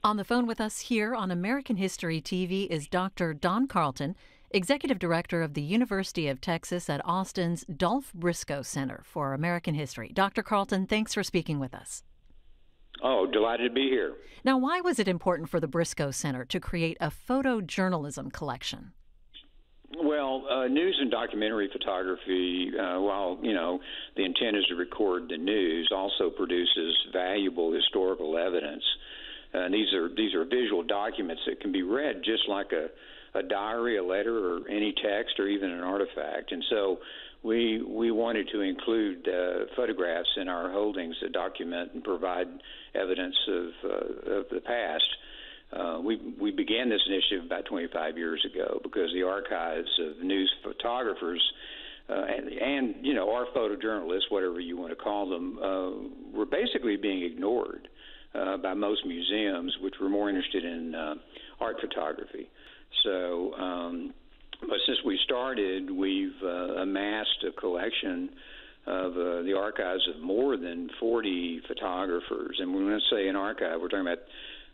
On the phone with us here on American History TV is Dr. Don Carlton, Executive Director of the University of Texas at Austin's Dolph Briscoe Center for American History. Dr. Carlton, thanks for speaking with us. Oh, delighted to be here. Now, why was it important for the Briscoe Center to create a photojournalism collection? Well, news and documentary photography, while, the intent is to record the news, also produces valuable historical evidence. These are visual documents that can be read just like a diary, a letter, or any text, or even an artifact. And so we wanted to include photographs in our holdings that document and provide evidence of the past. We began this initiative about 25 years ago because the archives of news photographers and our photojournalists, whatever you want to call them, were basically being ignored by most museums, which were more interested in art photography. So, but since we started, we've amassed a collection of the archives of more than 40 photographers. And when we say an archive, we're talking about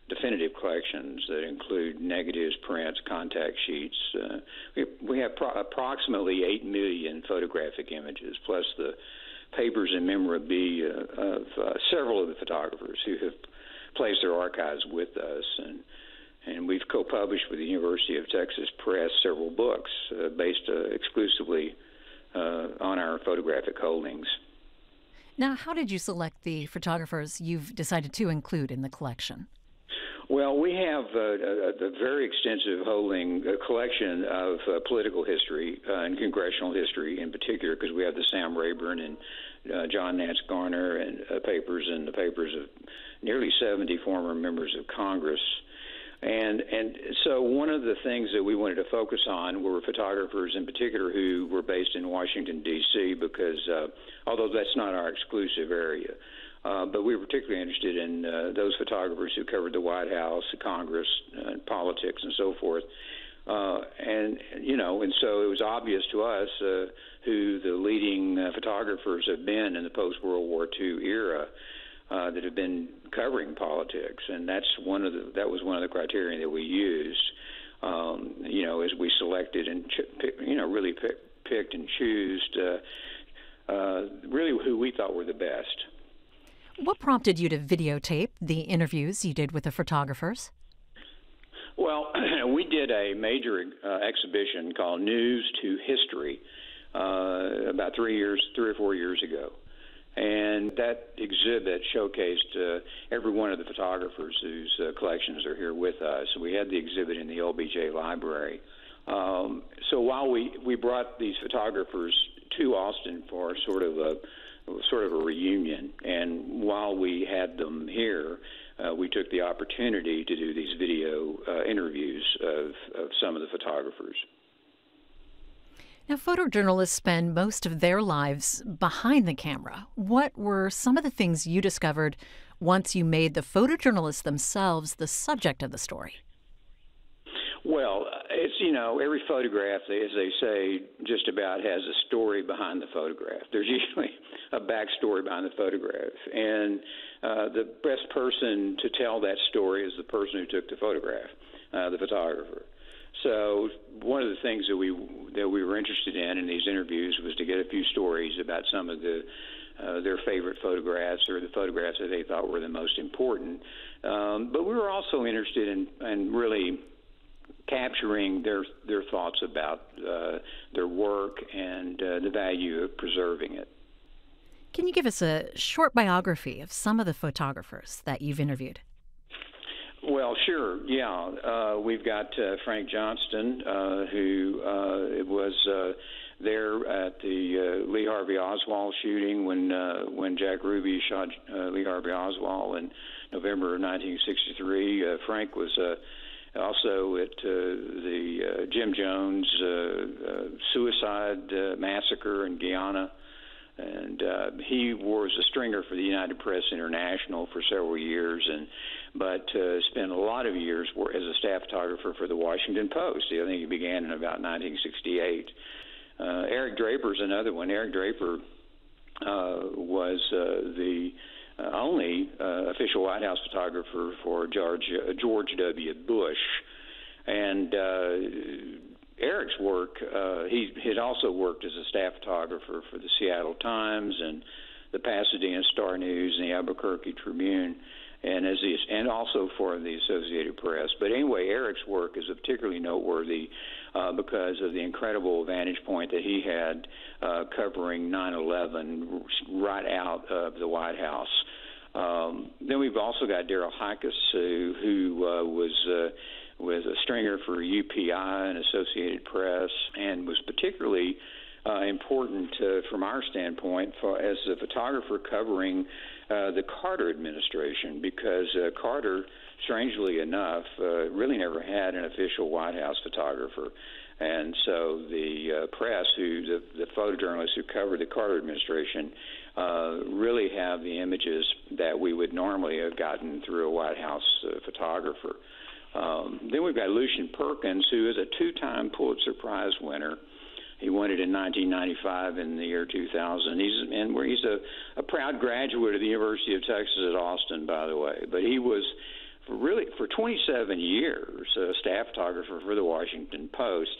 definitive collections that include negatives, prints, contact sheets. We have approximately 8 million photographic images, plus the papers and memorabilia of several of the photographers who have placed their archives with us. And we've co-published with the University of Texas Press several books based exclusively on our photographic holdings. Now, how did you select the photographers you've decided to include in the collection? Well, we have a very extensive collection of political history and congressional history in particular, because we have the Sam Rayburn and John Nance Garner and papers and the papers of nearly 70 former members of Congress. And so one of the things that we wanted to focus on were photographers in particular who were based in Washington, D.C., because although that's not our exclusive area, but we were particularly interested in those photographers who covered the White House, the Congress, politics, and so forth. And so it was obvious to us who the leading photographers have been in the post-World War II era that have been covering politics, and that was one of the criteria that we used. As we selected and really picked and chose really who we thought were the best. What prompted you to videotape the interviews you did with the photographers? Well, we did a major exhibition called News to History about 3 or 4 years ago. And that exhibit showcased every one of the photographers whose collections are here with us. We had the exhibit in the LBJ library. So while we brought these photographers to Austin for sort of a reunion, and while we had them here, we took the opportunity to do these video interviews of some of the photographers. Now, photojournalists spend most of their lives behind the camera. What were some of the things you discovered once you made the photojournalists themselves the subject of the story? Well, it's, every photograph, as they say, just about has a story behind the photograph. There's usually a backstory behind the photograph. And the best person to tell that story is the person who took the photograph, the photographer. So one of the things that we were interested in these interviews was to get a few stories about some of their favorite photographs or the photographs that they thought were the most important. But we were also interested in really capturing their thoughts about their work and the value of preserving it. Can you give us a short biography of some of the photographers that you've interviewed? Well, sure, yeah. We've got Frank Johnston, who was there at the Lee Harvey Oswald shooting when Jack Ruby shot Lee Harvey Oswald in November of 1963. Frank was also at the Jim Jones suicide massacre in Guyana. And he was a stringer for the United Press International for several years, but spent a lot of years as a staff photographer for the Washington Post. I think he began in about 1968. Eric Draper's another one. Eric Draper was the only official White House photographer for George W. Bush. And Eric's work, he had also worked as a staff photographer for the Seattle Times and the Pasadena Star News and the Albuquerque Tribune, and also for the Associated Press. But anyway, Eric's work is particularly noteworthy because of the incredible vantage point that he had covering 9/11 right out of the White House. Then we've also got Daryl Hikas, who was a stringer for UPI and Associated Press, and was particularly important from our standpoint as a photographer covering the Carter administration, because Carter, strangely enough, really never had an official White House photographer. And so the press, the photojournalists who covered the Carter administration, really have the images that we would normally have gotten through a White House photographer. Then we've got Lucian Perkins, who is a two-time Pulitzer Prize winner. He won it in 1995 and the year 2000. He's a proud graduate of the University of Texas at Austin, by the way. But he was for 27 years a staff photographer for the Washington Post.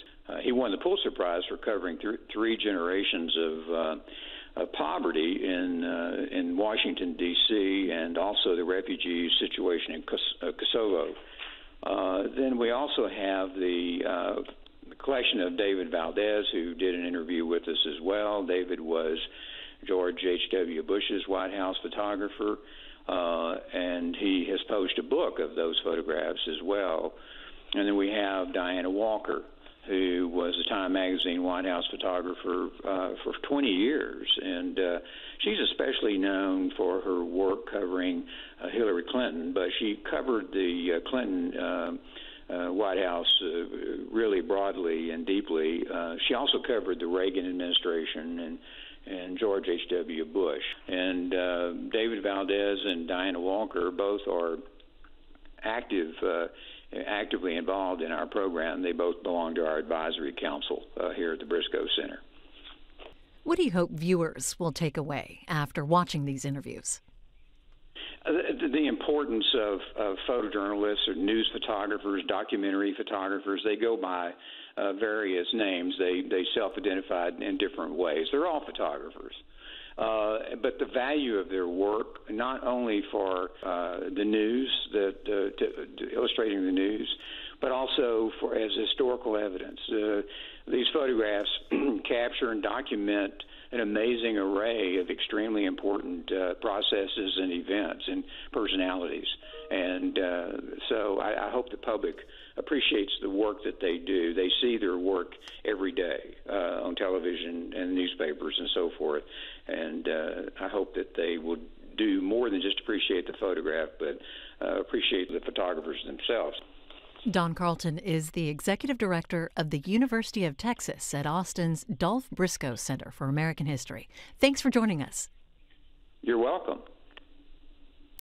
He won the Pulitzer Prize for covering three generations of poverty in Washington, D.C., and also the refugee situation in Kosovo. Then we also have the collection of David Valdez, who did an interview with us as well. David was George H.W. Bush's White House photographer, and he has published a book of those photographs as well. And then we have Diana Walker, who was a Time Magazine White House photographer for 20 years. And she's especially known for her work covering Hillary Clinton, but she covered the Clinton White House really broadly and deeply. She also covered the Reagan administration and George H.W. Bush. And David Valdez and Diana Walker both are actively involved in our program. They both belong to our advisory council here at the Briscoe Center. What do you hope viewers will take away after watching these interviews? The importance of photojournalists or news photographers, documentary photographers. They go by various names. They self-identify in different ways. They're all photographers. But the value of their work, not only for the news, illustrating the news, but also as historical evidence. These photographs capture and document an amazing array of extremely important processes and events and personalities. And so I hope the public appreciates the work that they do. They see their work every day on television and newspapers and so forth. And I hope that they will do more than just appreciate the photograph, but appreciate the photographers themselves. Don Carlton is the executive director of the University of Texas at Austin's Dolph Briscoe Center for American History. Thanks for joining us. You're welcome.